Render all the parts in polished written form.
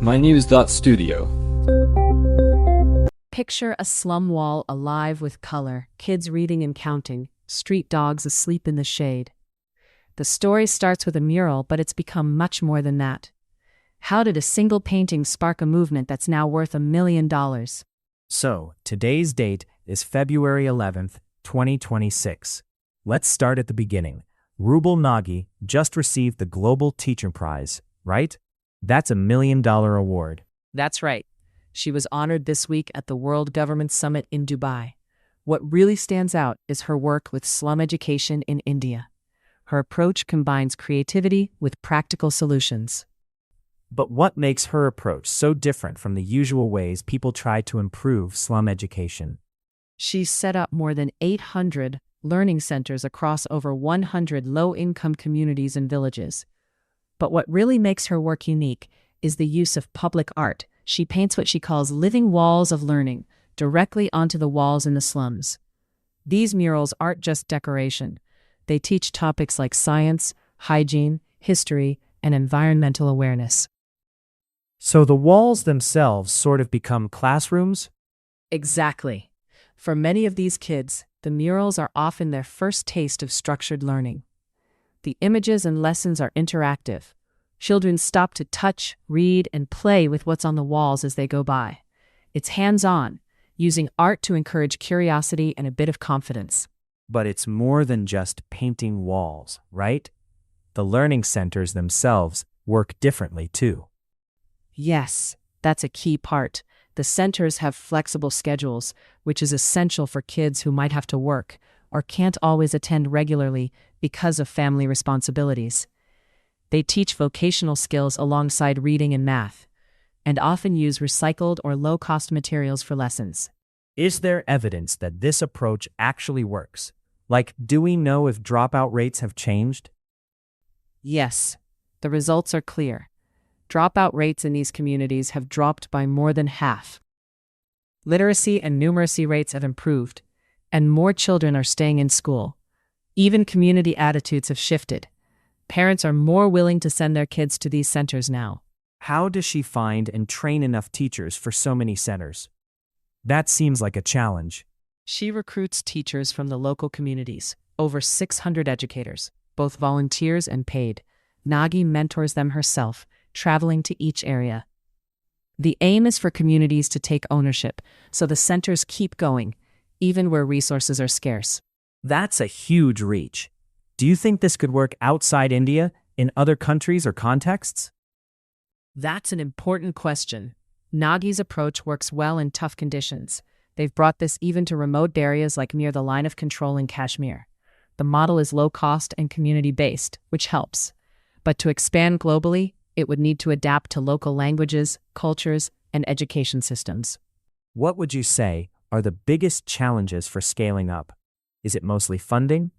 mynews.studio. Picture a slum wall alive with color, kids reading and counting, street dogs asleep in the shade. The story starts with a mural, but it's become much more than that. How did a single painting spark a movement that's now worth $1 million? So, today's date is February 11th, 2026. Let's start at the beginning. Rouble Nagi just received the Global Teacher Prize, right? That's $1 million award. That's right. She was honored this week at the World Government Summit in Dubai. What really stands out is her work with slum education in India. Her approach combines creativity with practical solutions. But what makes her approach so different from the usual ways people try to improve slum education? She's set up more than 800 learning centers across over 100 low-income communities and villages. But what really makes her work unique is the use of public art. She paints what she calls living walls of learning directly onto the walls in the slums. These murals aren't just decoration. They teach topics like science, hygiene, history, and environmental awareness. So the walls themselves sort of become classrooms? Exactly. For many of these kids, the murals are often their first taste of structured learning. The images and lessons are interactive. Children stop to touch, read, and play with what's on the walls as they go by. It's hands-on, using art to encourage curiosity and a bit of confidence. But it's more than just painting walls, right? The learning centers themselves work differently too. Yes, that's a key part. The centers have flexible schedules, which is essential for kids who might have to work or can't always attend regularly because of family responsibilities. They teach vocational skills alongside reading and math, and often use recycled or low-cost materials for lessons. Is there evidence that this approach actually works? Like, do we know if dropout rates have changed? Yes, the results are clear. Dropout rates in these communities have dropped by more than half. Literacy and numeracy rates have improved, and more children are staying in school. Even community attitudes have shifted. Parents are more willing to send their kids to these centers now. How does she find and train enough teachers for so many centers? That seems like a challenge. She recruits teachers from the local communities, over 600 educators, both volunteers and paid. Nagi mentors them herself, traveling to each area. The aim is for communities to take ownership, so the centers keep going, even where resources are scarce. That's a huge reach. Do you think this could work outside India, in other countries or contexts? That's an important question. Nagi's approach works well in tough conditions. They've brought this even to remote areas like near the line of control in Kashmir. The model is low-cost and community-based, which helps. But to expand globally, it would need to adapt to local languages, cultures, and education systems. What would you say are the biggest challenges for scaling up? Is it mostly funding,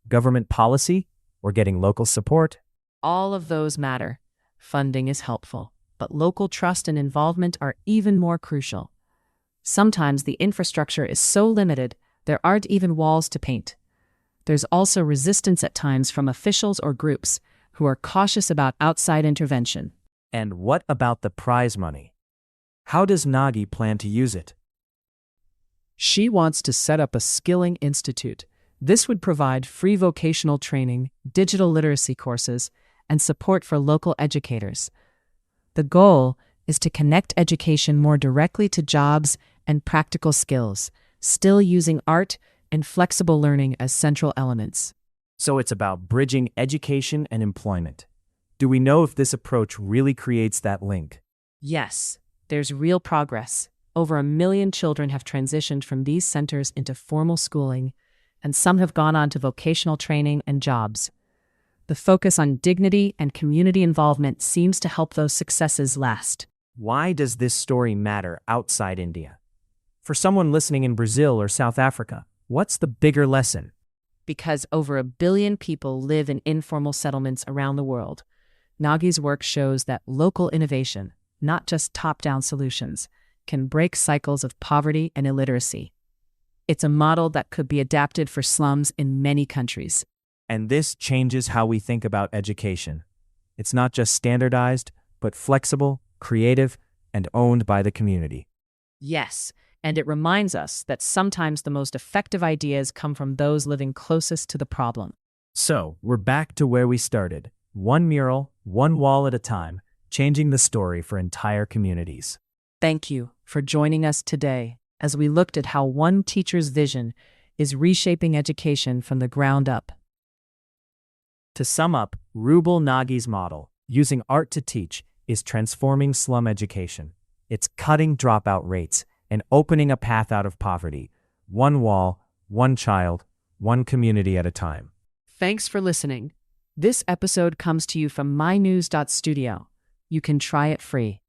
government policy, or getting local support? All of those matter. Funding is helpful, but local trust and involvement are even more crucial. Sometimes the infrastructure is so limited, there aren't even walls to paint. There's also resistance at times from officials or groups who are cautious about outside intervention. And what about the prize money? How does Nagi plan to use it? She wants to set up a skilling institute. This would provide free vocational training, digital literacy courses, and support for local educators. The goal is to connect education more directly to jobs and practical skills, still using art and flexible learning as central elements. So it's about bridging education and employment. Do we know if this approach really creates that link? Yes, there's real progress. Over 1 million children have transitioned from these centers into formal schooling, and some have gone on to vocational training and jobs. The focus on dignity and community involvement seems to help those successes last. Why does this story matter outside India? For someone listening in Brazil or South Africa, what's the bigger lesson? Because over 1 billion people live in informal settlements around the world. Nagi's work shows that local innovation, not just top-down solutions, can break cycles of poverty and illiteracy. It's a model that could be adapted for slums in many countries. And this changes how we think about education. It's not just standardized, but flexible, creative, and owned by the community. Yes, and it reminds us that sometimes the most effective ideas come from those living closest to the problem. So, we're back to where we started. One mural, one wall at a time, changing the story for entire communities. Thank you for joining us today as we looked at how one teacher's vision is reshaping education from the ground up. To sum up, Rouble Nagi's model, using art to teach, is transforming slum education. It's cutting dropout rates and opening a path out of poverty. One wall, one child, one community at a time. Thanks for listening. This episode comes to you from mynews.studio. You can try it free.